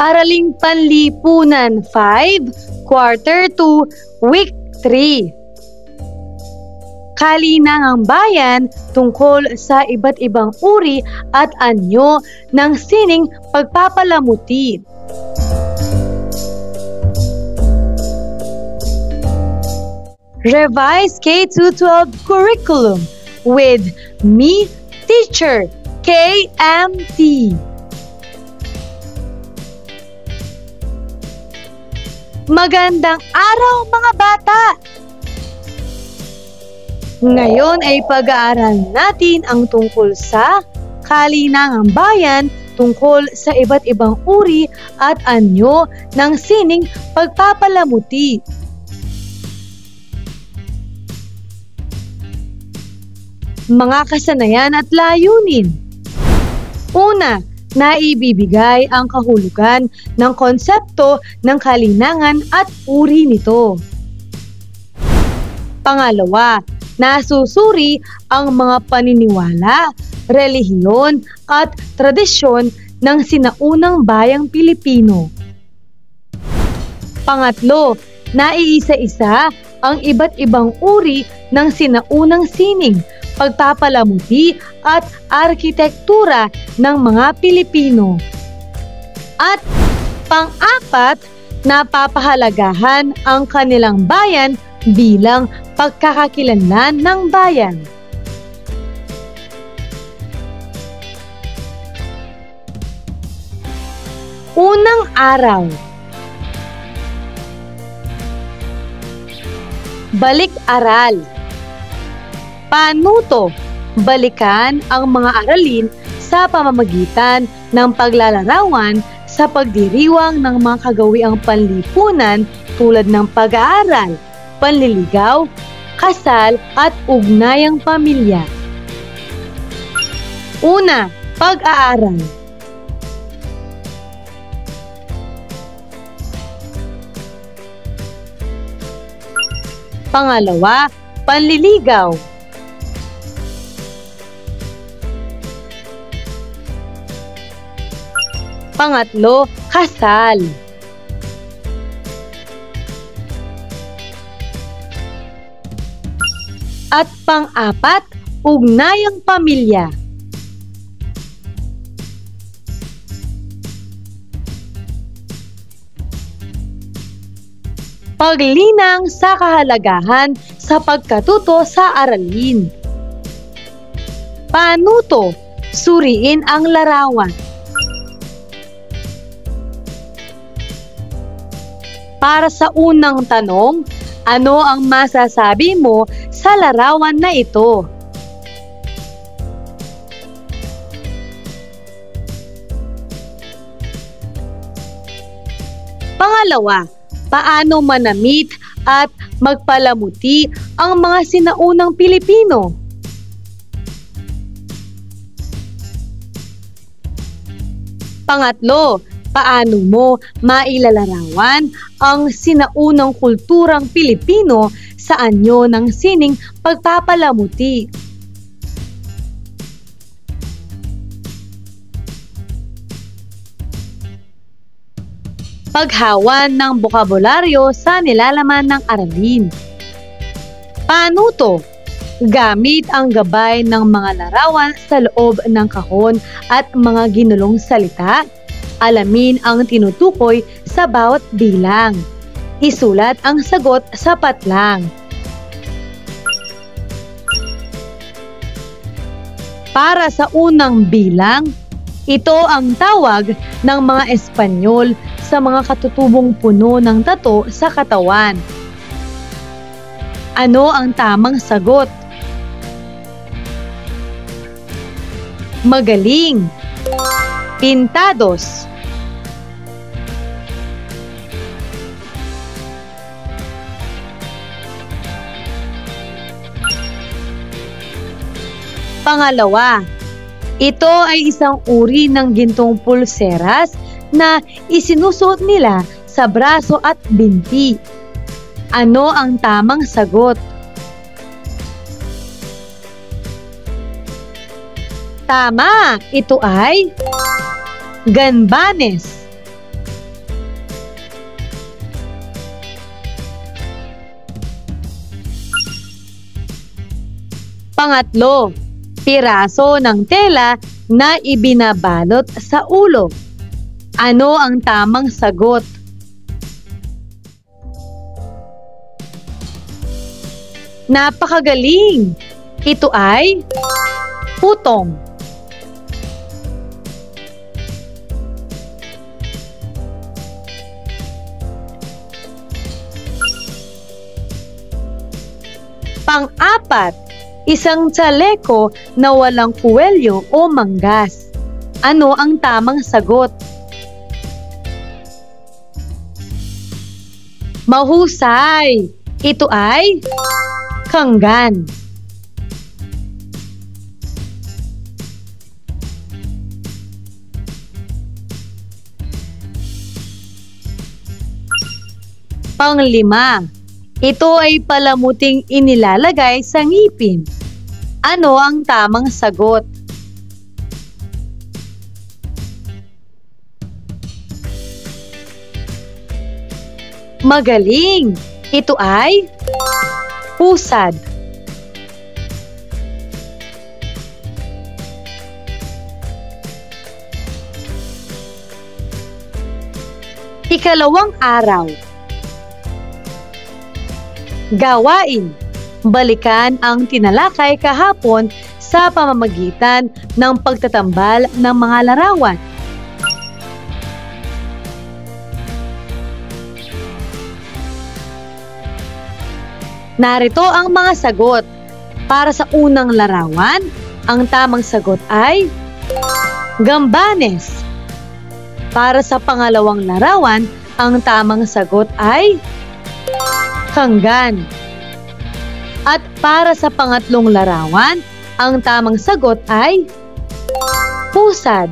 Araling Panlipunan 5, Quarter 2, Week 3. Kalinangang bayan tungkol sa iba't ibang uri at anyo ng sining pagpapalamuti. Revised K-12 curriculum with me, Teacher KMT. Magandang araw mga bata! Ngayon ay pag-aaral natin ang tungkol sa kalinangang bayan tungkol sa iba't ibang uri at anyo ng sining pagpapalamuti. Mga kasanayan at layunin. Una, naibibigay ang kahulugan ng konsepto ng kalinangan at uri nito. Pangalawa, nasusuri ang mga paniniwala, relihiyon at tradisyon ng sinaunang bayang Pilipino. Pangatlo, naiisa-isa ang iba't ibang uri ng sinaunang sining, pagpapalamuti at arkitektura ng mga Pilipino. At pang-apat, napapahalagahan ang kanilang bayan bilang pagkakakilanlan ng bayan. Unang araw. Balik-aral. Panuto, balikan ang mga aralin sa pamamagitan ng paglalarawan sa pagdiriwang ng mga kagawiang panlipunan tulad ng pag-aaral, panliligaw, kasal at ugnayang pamilya. Una, pag-aaral. Pangalawa, panliligaw. Pangatlo, kasal. At pang-apat, ugnayang pamilya. Paglinang sa kahalagahan sa pagkatuto sa aralin. Panuto, suriin ang larawan. Para sa unang tanong, ano ang masasabi mo sa larawan na ito? Pangalawa, paano manamit at magpalamuti ang mga sinaunang Pilipino? Pangatlo, paano mo mailalarawan ang sinaunang kulturang Pilipino sa anyo ng sining pagpapalamuti? Paghawan ng bokabularyo sa nilalaman ng aralin. Panuto, gamit ang gabay ng mga larawan sa loob ng kahon at mga ginulong salita. Alamin ang tinutukoy sa bawat bilang. Isulat ang sagot sa patlang. Para sa unang bilang, ito ang tawag ng mga Espanyol sa mga katutubong puno ng tato sa katawan. Ano ang tamang sagot? Magaling. Pintados. Pangalawa, ito ay isang uri ng gintong pulseras na isinusuot nila sa braso at binti. Ano ang tamang sagot? Tama! Ito ay ganbanes. Pangatlo, piraso ng tela na ibinabalot sa ulo. Ano ang tamang sagot? Napakagaling! Ito ay putong. Pang-apat, isang tsaleko na walang puwelyo o manggas. Ano ang tamang sagot? Mahusay! Ito ay kanggan. Panglima, ito ay palamuting inilalagay sa ngipin. Ano ang tamang sagot? Magaling! Ito ay pusad. Ikalawang araw. Gawain. Balikan ang tinalakay kahapon sa pamamagitan ng pagtatambal ng mga larawan. Narito ang mga sagot. Para sa unang larawan, ang tamang sagot ay gambanes. Para sa pangalawang larawan, ang tamang sagot ay kanggan. At para sa pangatlong larawan, ang tamang sagot ay pusad.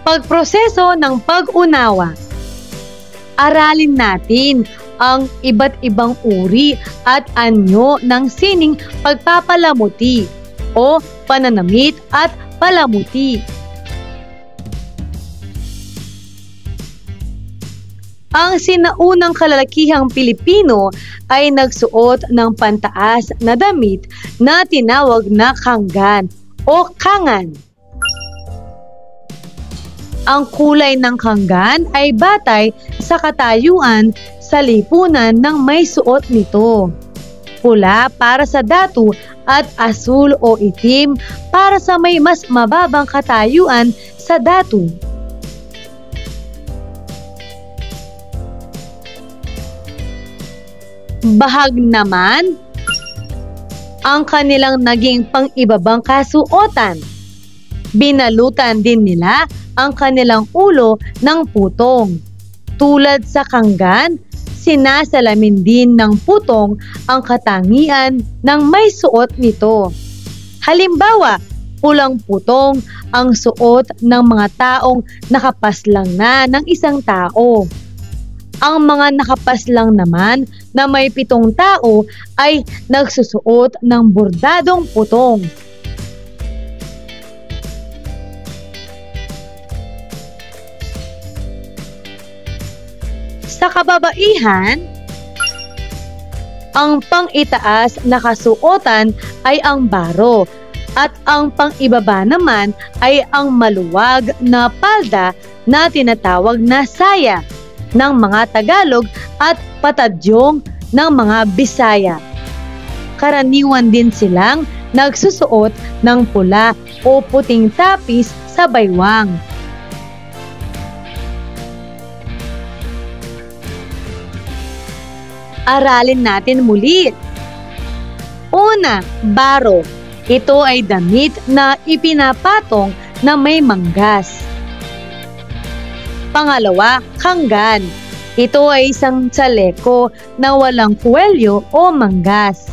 Pagproseso ng pag-unawa. Aralin natin ang iba't ibang uri at anyo ng sining pagpapalamuti o pananamit at palamuti. Ang sinaunang kalalakihang Pilipino ay nagsuot ng pantaas na damit na tinawag na kanggan o kangan. Ang kulay ng kanggan ay batay sa katayuan sa lipunan ng may suot nito. Pula para sa datu at asul o itim para sa may mas mababang katayuan sa datu. Bahag naman ang kanilang naging pang-ibabang kasuotan. Binalutan din nila ang kanilang ulo ng putong. Tulad sa kanggan, sinasalamin din ng putong ang katangian ng may suot nito. Halimbawa, pulang putong ang suot ng mga taong nakapaslang na ng isang tao. Ang mga nakapaslang naman na may 7 tao ay nagsusuot ng bordadong putong. Sa kababaihan, ang pang-itaas na kasuotan ay ang baro at ang pang-ibaba naman ay ang maluwag na palda na tinatawag na saya ng mga Tagalog at patadyong ng mga Bisaya. Karaniwan din silang nagsusuot ng pula o puting tapis sa baywang. Aralin natin muli. Una, baro. Ito ay damit na ipinapatong na may manggas. Pangalawa, kanggan. Ito ay isang tsaleko na walang puwelyo o manggas.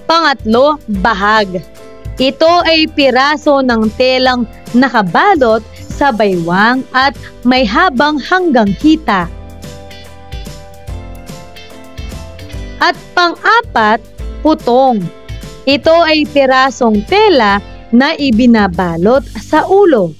Pangatlo, bahag. Ito ay piraso ng telang nakabalot sa baywang at may habang hanggang hita. At pang-apat, putong. Ito ay pirasong tela na ibinabalot sa ulo.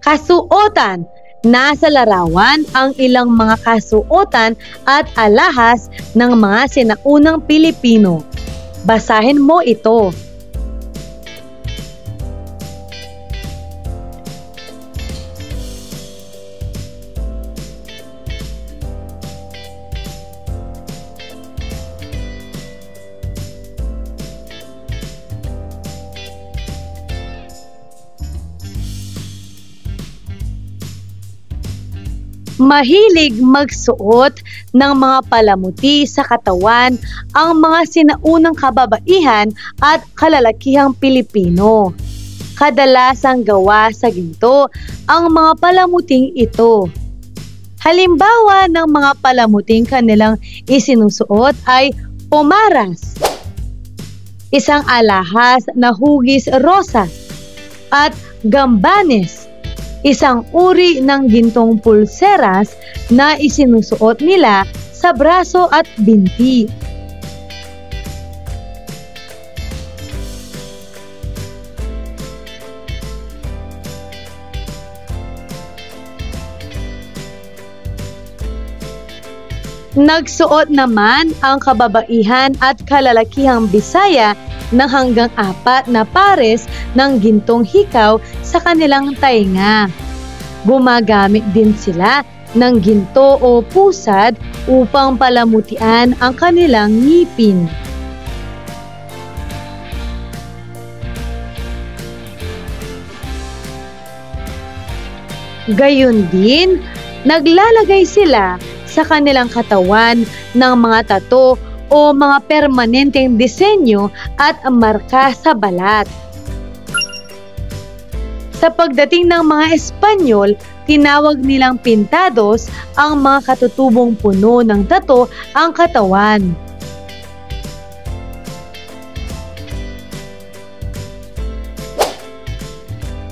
Kasuotan. Nasa larawan ang ilang mga kasuotan at alahas ng mga sinaunang Pilipino. Basahin mo ito. Mahilig magsuot ng mga palamuti sa katawan ang mga sinaunang kababaihan at kalalakihang Pilipino. Kadalasang gawa sa ginto ang mga palamuting ito. Halimbawa ng mga palamuting kanilang isinusuot ay pomaras, isang alahas na hugis rosas, at gambanes, isang uri ng gintong pulseras na isinusuot nila sa braso at binti. Nagsuot naman ang kababaihan at kalalakihang Bisaya ng hanggang 4 na pares ng gintong hikaw sa kanilang tainga. Gumagamit din sila ng ginto o pusad upang palamutian ang kanilang ngipin. Gayon din, naglalagay sila sa kanilang katawan ng mga tato o mga permanenteng disenyo at marka sa balat. Sa pagdating ng mga Espanyol, tinawag nilang pintados ang mga katutubong puno ng tato ang katawan.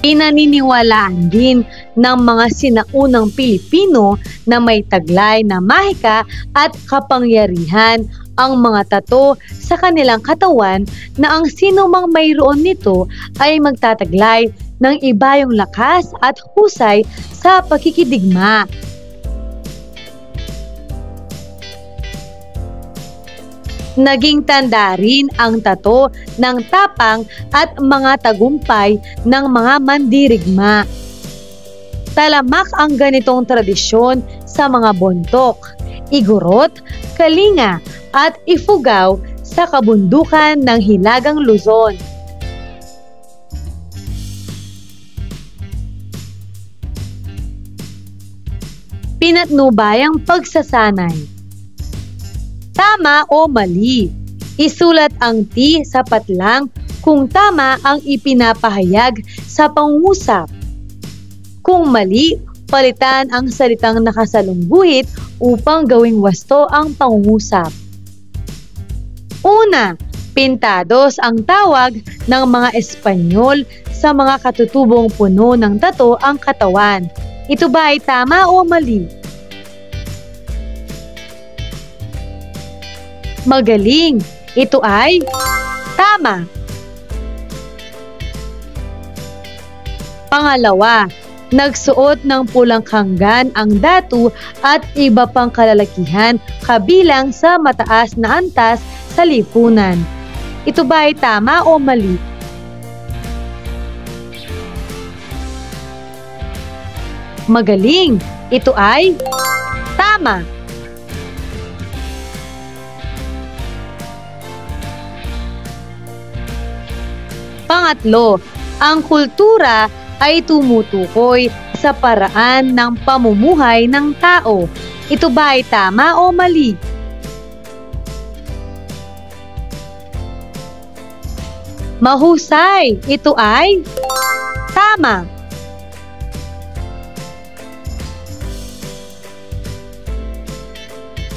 Pinaniniwalaan din ng mga sinaunang Pilipino na may taglay na mahika at kapangyarihan ang mga tato sa kanilang katawan na ang sinumang mayroon nito ay magtataglay ng ibayong lakas at husay sa pakikidigma. Naging tanda rin ang tato ng tapang at mga tagumpay ng mga mandirigma. Talamak ang ganitong tradisyon sa mga Bontoc, Igorot, Kalinga at Ifugao sa kabundukan ng Hilagang Luzon. Pinatnubayang pagsasanay. Tama o mali? Isulat ang T sa patlang kung tama ang ipinapahayag sa pangungusap. Kung mali, palitan ang salitang nakasalungguhit upang gawing wasto ang pangungusap. Una, pintados ang tawag ng mga Espanyol sa mga katutubong puno ng tato ang katawan. Ito ba ay tama o mali? Magaling! Ito ay tama. Pangalawa, nagsuot ng pulang kanggan ang datu at iba pang kalalakihan kabilang sa mataas na antas sa lipunan. Ito ba ay tama o mali? Magaling! Ito ay tama. Pangatlo, ang kultura ay tumutukoy sa paraan ng pamumuhay ng tao. Ito ba ay tama o mali? Mahusay! Ito ay tama.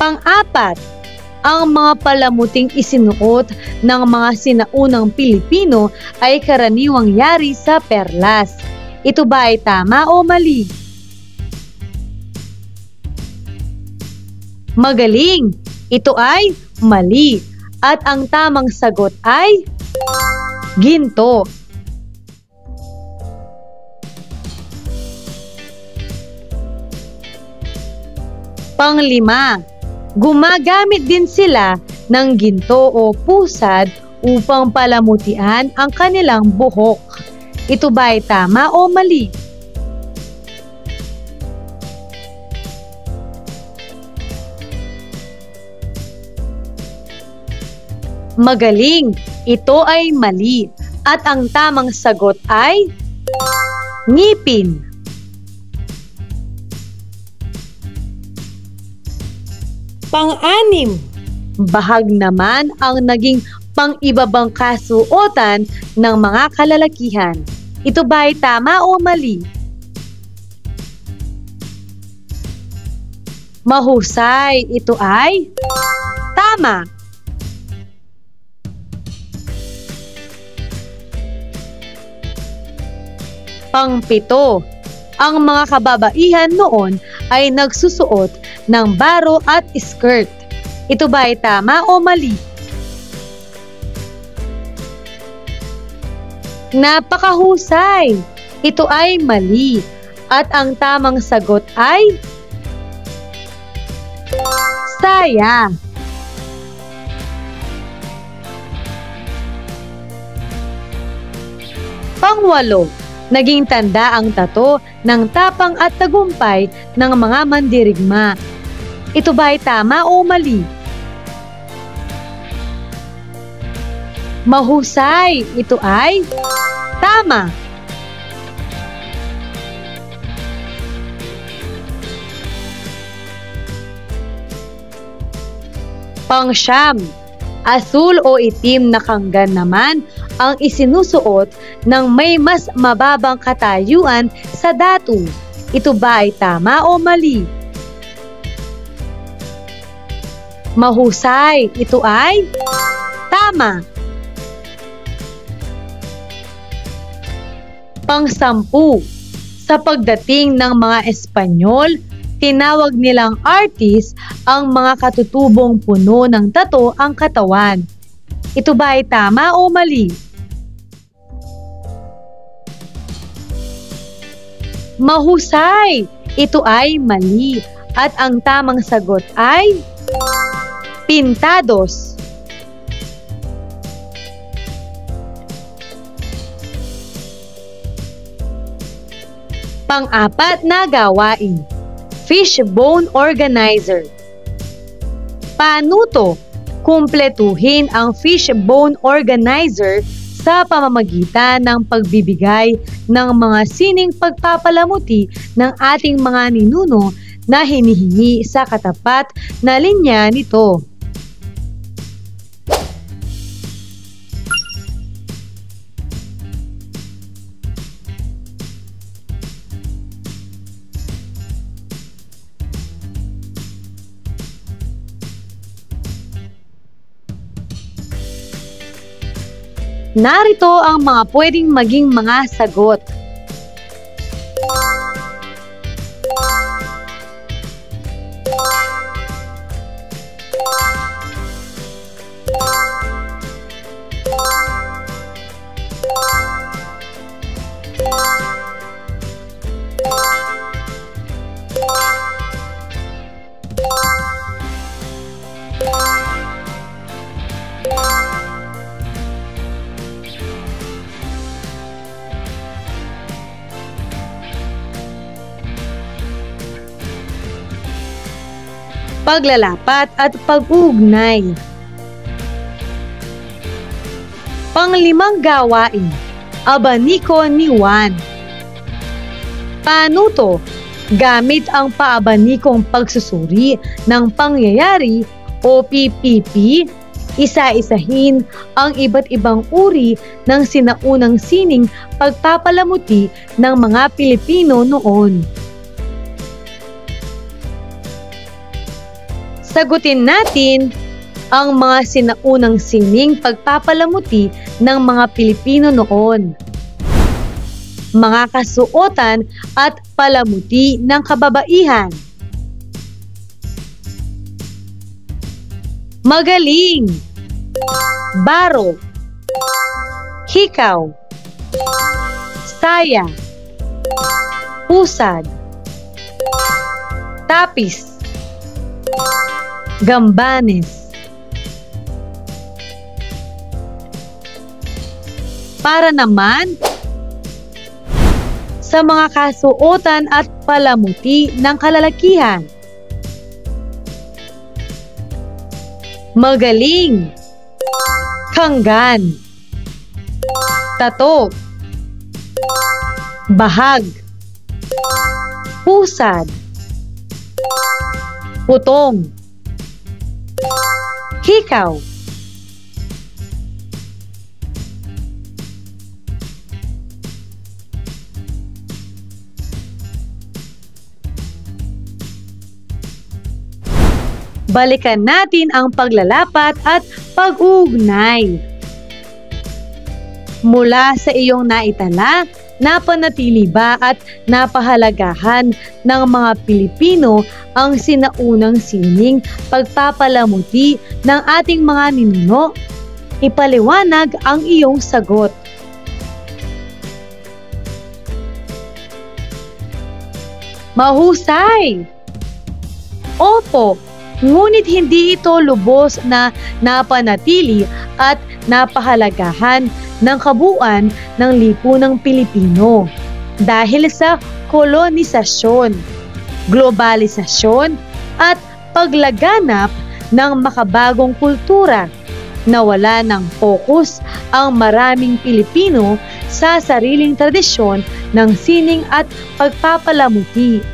Pang-apat, ang mga palamuting isinuot ng mga sinaunang Pilipino ay karaniwang yari sa perlas. Ito ba ay tama o mali? Magaling! Ito ay mali. At ang tamang sagot ay ginto. Panglima, gumagamit din sila ng ginto o pusad upang palamutian ang kanilang buhok. Ito ba ay tama o mali? Magaling! Ito ay mali. At ang tamang sagot ay ngipin. Pang-anim, bahag naman ang naging pang-ibabang kasuotan ng mga kalalakihan. Ito ba ay tama o mali? Mahusay, ito ay tama. Pang-pito, ang mga kababaihan noon ay nagsusuot ng baro at skirt. Ito ba ay tama o mali? Napakahusay! Ito ay mali. At ang tamang sagot ay saya. Pang-walo, naging tanda ang tato ng tapang at tagumpay ng mga mandirigma. Ito ba ay tama o mali? Mahusay! Ito ay tama! Pang-siyam, asul o itim na kanggan naman ang isinusuot ng may mas mababang katayuan sa datu. Ito ba ay tama o mali? Mahusay! Ito ay tama! Pang-sampu, sa pagdating ng mga Espanyol, tinawag nilang artist ang mga katutubong puno ng tato ang katawan. Ito ba ay tama o mali? Mahusay! Ito ay mali. At ang tamang sagot ay pintados. Pang-apat na gawain, fishbone organizer. Paano to? Kumpletuhin ang fishbone organizer sa pamamagitan ng pagbibigay ng mga sining pagpapalamuti ng ating mga ninuno na hinihingi sa katapat na linya nito. Narito ang mga pwedeng maging mga sagot. Paglalapat at pag-uugnay. Panglimang gawain, abaniko ni Juan. Paano to? Gamit ang paabanikong pagsusuri ng pangyayari o PPP, isa-isahin ang iba't ibang uri ng sinaunang sining pagpapalamuti ng mga Pilipino noon. Sagutin natin ang mga sinaunang sining pagpapalamuti ng mga Pilipino noon. Mga kasuotan at palamuti ng kababaihan. Magaling, baro, hikaw, saya, pusad, tapis, Gambanes. Para naman sa mga kasuotan at palamuti ng kalalakihan. Magaling. Kanggan. Tato. Bahag. Pusad. Putong. Hikaw. Balikan natin ang paglalapat at pag-uugnay. Mula sa iyong naitala, napanatili ba at napahalagahan ng mga Pilipino ang sinaunang sining pagpapalamuti ng ating mga ninuno? Ipaliwanag ang iyong sagot. Mahusay! Opo, ngunit hindi ito lubos na napanatili at napahalagahan ng kabuuan ng lipunang Pilipino dahil sa kolonisasyon, globalisasyon at paglaganap ng makabagong kultura. Nawala ng focus ang maraming Pilipino sa sariling tradisyon ng sining at pagpapalamuti.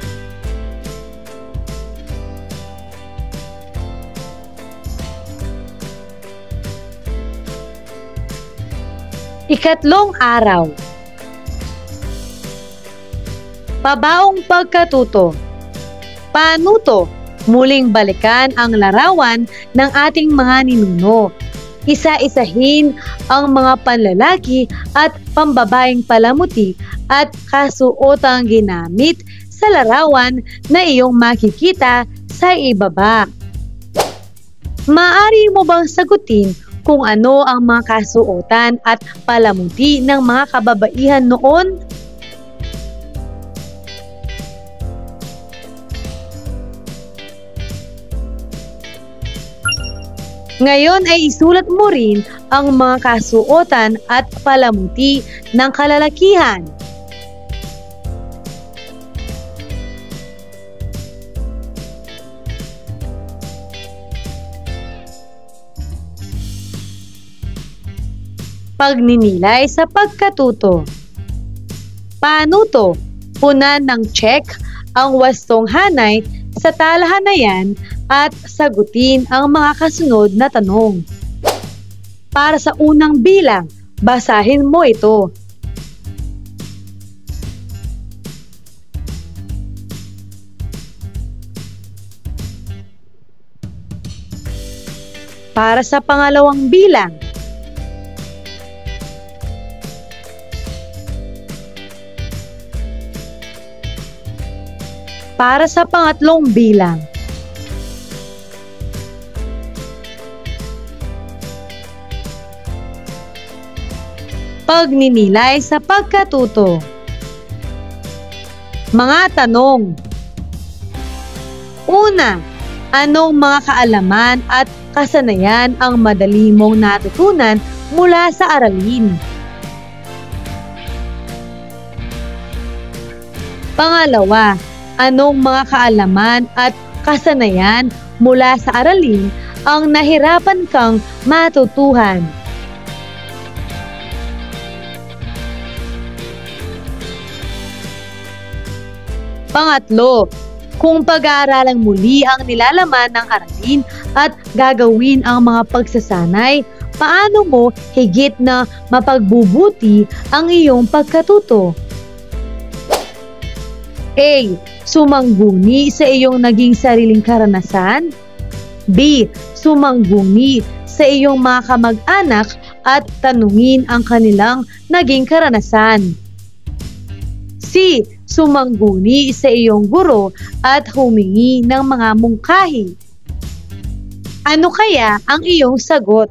Ikatlong araw. Pabaong pagkatuto. Paano to? Muling balikan ang larawan ng ating mga ninuno. Isa-isahin ang mga panlalaki at pambabaeng palamuti at kasuotang ginamit sa larawan na iyong makikita sa ibaba. Maaari mo bang sagutin kung ano ang mga kasuotan at palamuti ng mga kababaihan noon? Ngayon ay isulat mo rin ang mga kasuotan at palamuti ng kalalakihan. Pagninilay sa pagkatuto. Paano to? Punan ng check ang wastong hanay sa talahanayan at sagutin ang mga kasunod na tanong. Para sa unang bilang, basahin mo ito. Para sa pangalawang bilang, para sa pangatlong bilang, pagninilay sa pagkatuto. Mga tanong. Una, anong mga kaalaman at kasanayan ang madali mong natutunan mula sa aralin? Pangalawa, anong mga kaalaman at kasanayan mula sa aralin ang nahirapan kang matutuhan? Pangatlo, kung pag-aaralang muli ang nilalaman ng aralin at gagawin ang mga pagsasanay, paano mo higit na mapagbubuti ang iyong pagkatuto? A. Sumangguni sa iyong naging sariling karanasan. B. Sumangguni sa iyong mga kamag-anak at tanungin ang kanilang naging karanasan. C. Sumangguni sa iyong guro at humingi ng mga mungkahi. Ano kaya ang iyong sagot?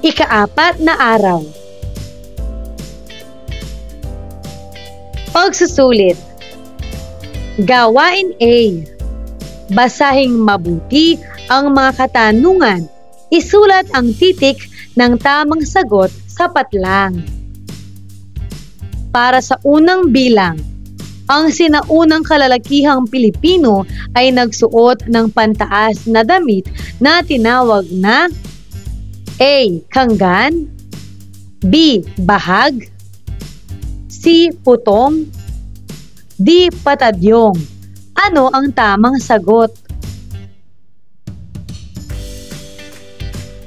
Ika-4 na araw. Pagsusulit. Gawain A. Basahing mabuti ang mga katanungan. Isulat ang titik ng tamang sagot sa patlang. Para sa unang bilang, ang sinaunang kalalakihang Pilipino ay nagsuot ng pantaas na damit na tinawag na A. Kanggan, B. Bahag, C. Putong, D. Patadyong. Ano ang tamang sagot?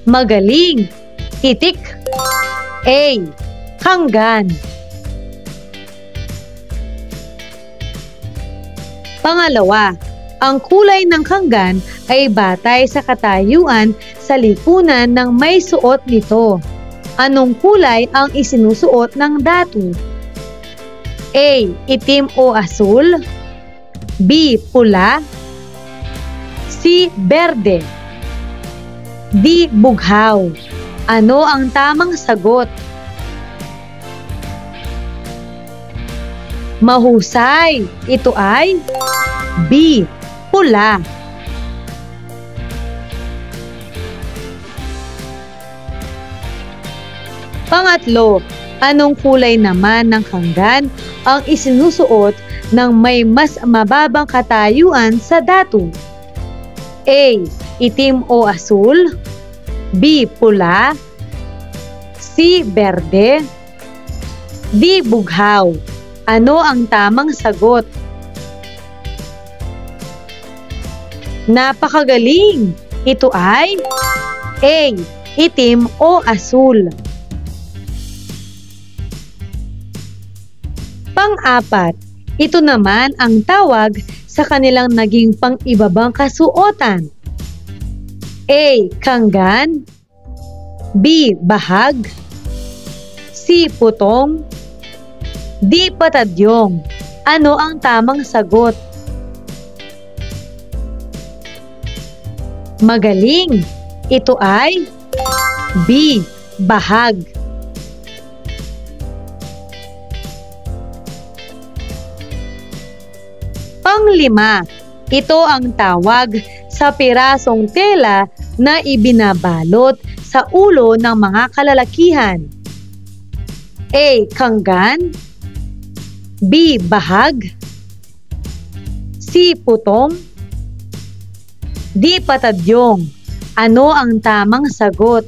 Magaling! Titik A. Kanggan. Pangalawa, ang kulay ng kanggan ay batay sa katayuan sa lipunan ng may suot nito. Anong kulay ang isinusuot ng datu? A. Itim o asul, B. Pula, C. Berde, D. Bughaw. Ano ang tamang sagot? Mahusay! Ito ay B. Pula. Pangatlo, anong kulay naman ng kanggan ang isinusuot ng may mas mababang katayuan sa datu? A. Itim o asul, B. Pula, C. Berde, D. Bughaw. Ano ang tamang sagot? Napakagaling! Ito ay A. Itim o asul. Pang-apat, ito naman ang tawag sa kanilang naging pang-ibabang kasuotan. A. Kanggan, B. Bahag, C. Putong, D. Patadyong. Ano ang tamang sagot? Magaling! Ito ay B. Bahag. Pang-5, ito ang tawag sa pirasong tela na ibinabalot sa ulo ng mga kalalakihan. A. Kanggan, B. Bahag, C. Putong, D. Patadyong. Ano ang tamang sagot?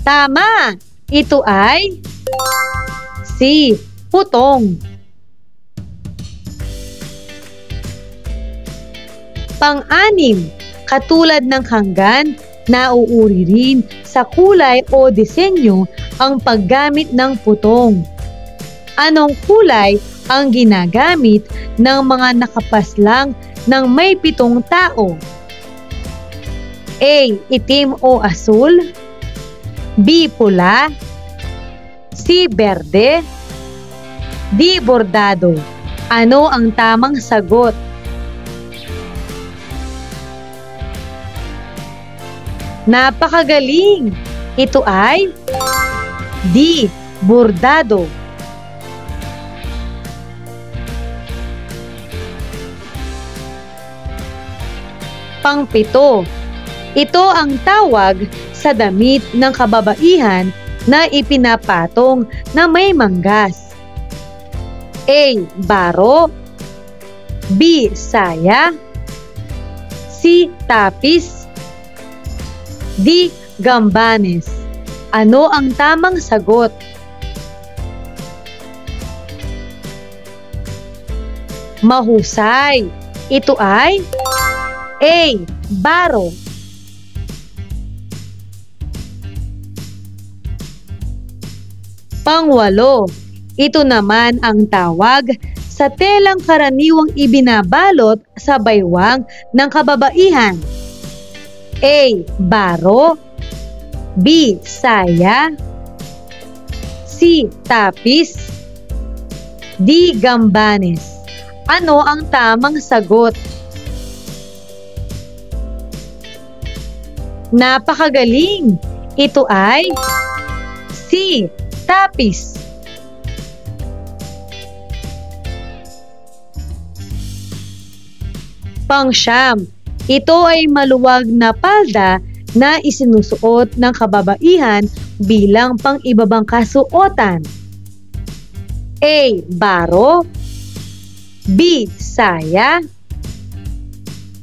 Tama! Ito ay C. Putong. Pang-anim, katulad ng kanggan, nauuri rin sa kulay o disenyo ang paggamit ng putong. Anong kulay ang ginagamit ng mga nakapaslang ng may 7 tao? A. Itim o asul, B. Pula, C. Berde, D. Bordado. Ano ang tamang sagot? Napakagaling! Ito ay D. Bordado. Pang-7, ito ang tawag sa damit ng kababaihan na ipinapatong na may manggas. A. Baro, B. Saya, C. Tapis, D. Gambanes. Ano ang tamang sagot? Mahusay! Ito ay A. Baro. Pang-8, ito naman ang tawag sa telang karaniwang ibinabalot sa baywang ng kababaihan. A. Baro, B. Saya, C. Tapis, D. Gambanes. Ano ang tamang sagot? Napakagaling! Ito ay C. Tapis. Pang-siyam, ito ay maluwag na palda na isinusuot ng kababaihan bilang pang-ibabang kasuotan. A. Baro. B. Saya.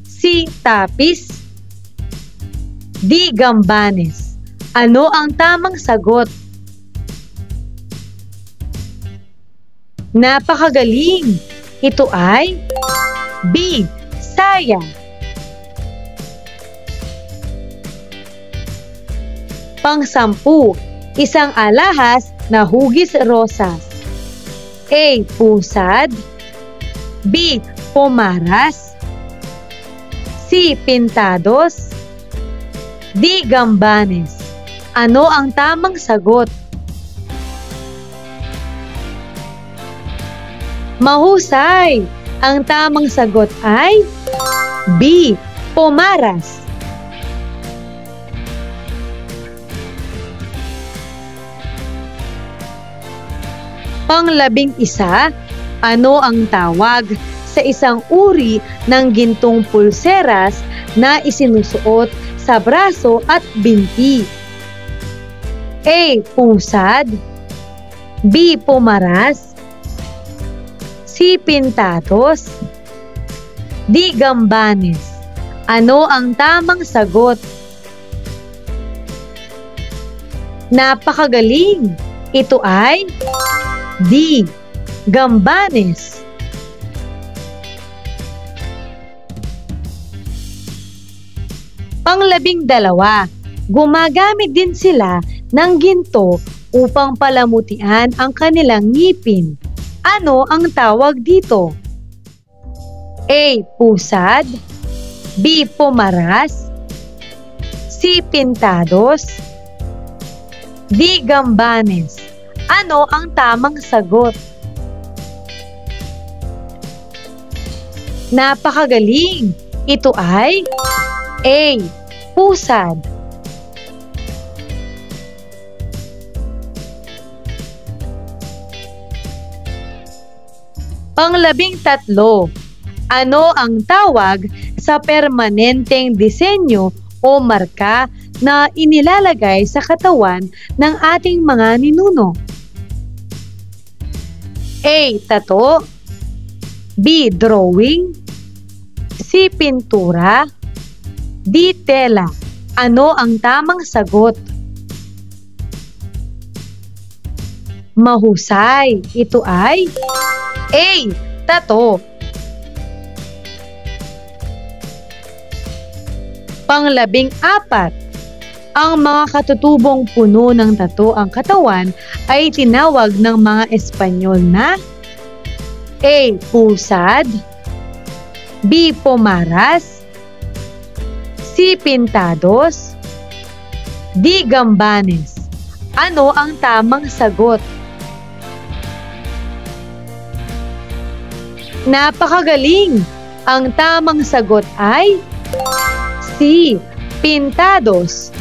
C. Tapis. D. Gambanes. Ano ang tamang sagot? Napakagaling! Ito ay B. Saya. Pang-sampu, isang alahas na hugis rosas. A. Pusad. B. Pomaras. C. Pintados. D. Gambanes. Ano ang tamang sagot? Mahusay! Ang tamang sagot ay B. Pomaras. Pang-11, ano ang tawag sa isang uri ng gintong pulseras na isinusuot sa braso at binti? A. Pusad. B. Pomaras. C. Pintados. D. Gambanes. Ano ang tamang sagot? Napakagaling! Ito ay D. Gambanes. Pang-12, gumagamit din sila ng ginto upang palamutian ang kanilang ngipin. Ano ang tawag dito? A. Pusad. B. Pomaras. C. Pintados. D. Gambanes. Ano ang tamang sagot? Napakagaling! Ito ay A. Pusad. Pang-13, ano ang tawag sa permanenteng disenyo o marka na inilalagay sa katawan ng ating mga ninuno? A. Tato. B. Drawing. C. Pintura. D. Tela. Ano ang tamang sagot? Mahusay! Ito ay A. Tato. Pang-14, ang mga katutubong puno ng tato ang katawan ay tinawag ng mga Espanyol na A. Pusad. B. Pomaras. C. Pintados. D. Gambanes. Ano ang tamang sagot? Napakagaling! Ang tamang sagot ay C. Pintados.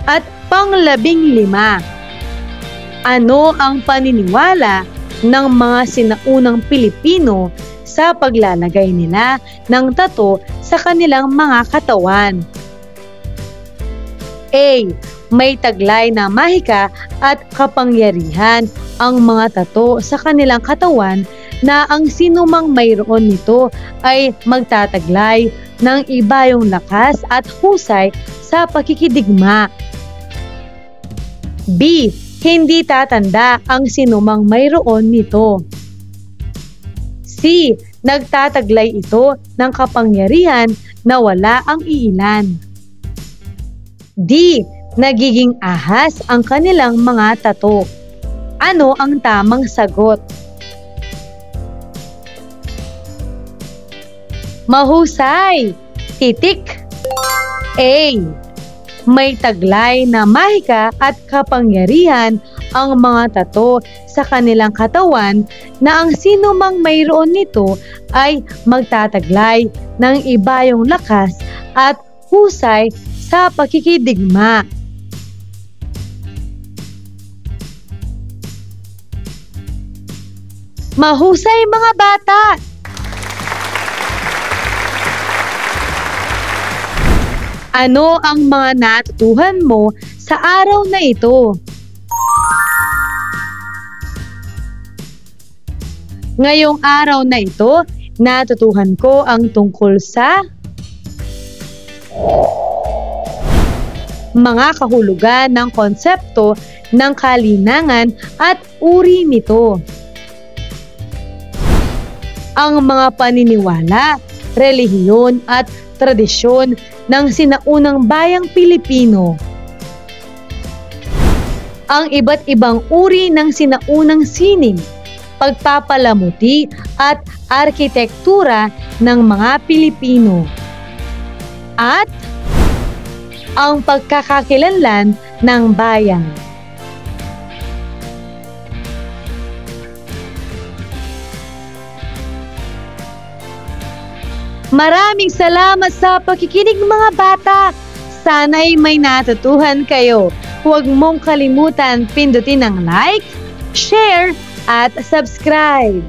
At pang-15, ano ang paniniwala ng mga sinaunang Pilipino sa paglalagay nila ng tato sa kanilang mga katawan? A. May taglay na mahika at kapangyarihan ang mga tato sa kanilang katawan na ang sinumang mayroon nito ay magtataglay ng ibayong lakas at husay sa pakikidigma. B. Hindi tatanda ang sinumang mayroon nito. C. Nagtataglay ito ng kapangyarihan na wala ang iilan. D. Nagiging ahas ang kanilang mga tato. Ano ang tamang sagot? Mahusay! Titik! A. May taglay na mahika at kapangyarihan ang mga tato sa kanilang katawan na ang sino mang mayroon nito ay magtataglay ng ibayong lakas at husay sa pakikidigma. Mahusay mga bata! Ano ang mga natutuhan mo sa araw na ito? Ngayong araw na ito, natutuhan ko ang tungkol sa mga kahulugan ng konsepto ng kalinangan at uri nito. Ang mga paniniwala, relihiyon at tradisyon ng sinaunang bayang Pilipino. Ang iba't ibang uri ng sinaunang sining, pagpapalamuti at arkitektura ng mga Pilipino. At ang pagkakakilanlan ng bayan. Maraming salamat sa pakikinig mga bata. Sana'y may natutuhan kayo. Huwag mong kalimutan pindutin ang like, share, at subscribe.